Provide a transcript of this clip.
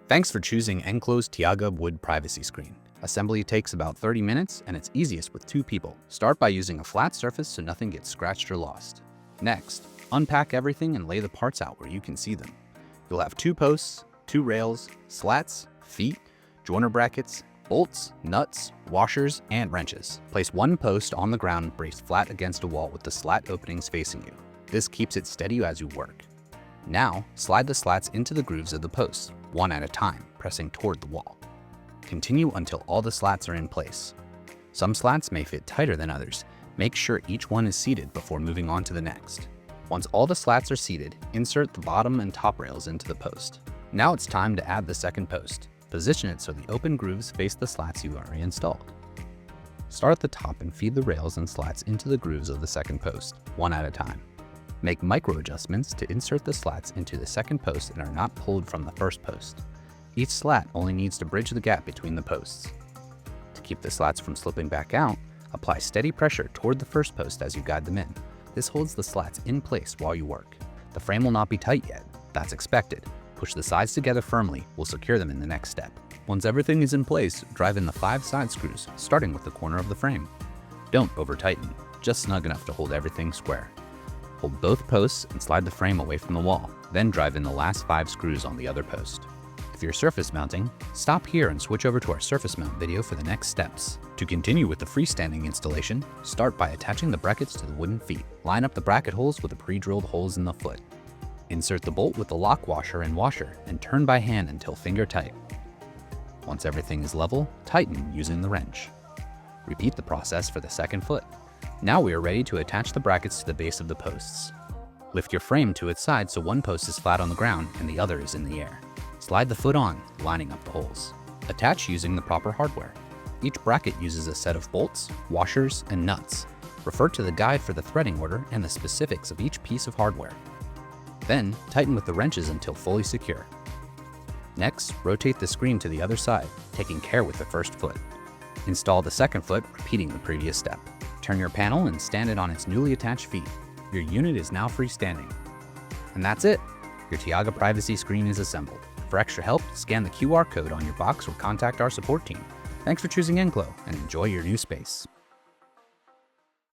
Thanks for choosing Enclo's Tiaga wood privacy screen. Assembly takes about 30 minutes and it's easiest with 2 people. Start by using a flat surface so nothing gets scratched or lost. Next, unpack everything and lay the parts out where you can see them. You'll have 2 posts, 2 rails, slats, feet, joiner brackets, bolts, nuts, washers, and wrenches. Place 1 post on the ground braced flat against a wall with the slat openings facing you. This keeps it steady as you work. Now, slide the slats into the grooves of the posts, one at a time, pressing toward the wall. Continue until all the slats are in place. Some slats may fit tighter than others. Make sure each one is seated before moving on to the next. Once all the slats are seated, insert the bottom and top rails into the post. Now it's time to add the second post. Position it so the open grooves face the slats you already installed. Start at the top and feed the rails and slats into the grooves of the second post, one at a time. Make micro adjustments to insert the slats into the second post and are not pulled from the first post. Each slat only needs to bridge the gap between the posts. To keep the slats from slipping back out, apply steady pressure toward the first post as you guide them in. This holds the slats in place while you work. The frame will not be tight yet. That's expected. Push the sides together firmly. We'll secure them in the next step. Once everything is in place, drive in the 5 side screws, starting with the corner of the frame. Don't over-tighten, just snug enough to hold everything square. Hold both posts and slide the frame away from the wall, then drive in the last 5 screws on the other post. If you're surface mounting, stop here and switch over to our surface mount video for the next steps. To continue with the freestanding installation, start by attaching the brackets to the wooden feet. Line up the bracket holes with the pre-drilled holes in the foot. Insert the bolt with the lock washer and washer and turn by hand until finger tight. Once everything is level, tighten using the wrench. Repeat the process for the second foot. Now we are ready to attach the brackets to the base of the posts. Lift your frame to its side so one post is flat on the ground and the other is in the air. Slide the foot on, lining up the holes. Attach using the proper hardware. Each bracket uses a set of bolts, washers, and nuts. Refer to the guide for the threading order and the specifics of each piece of hardware. Then, tighten with the wrenches until fully secure. Next, rotate the screen to the other side, taking care with the first foot. Install the second foot, repeating the previous step. Turn your panel and stand it on its newly attached feet. Your unit is now freestanding. And that's it! Your Tiaga privacy screen is assembled. For extra help, scan the QR code on your box or contact our support team. Thanks for choosing Enclo, and enjoy your new space.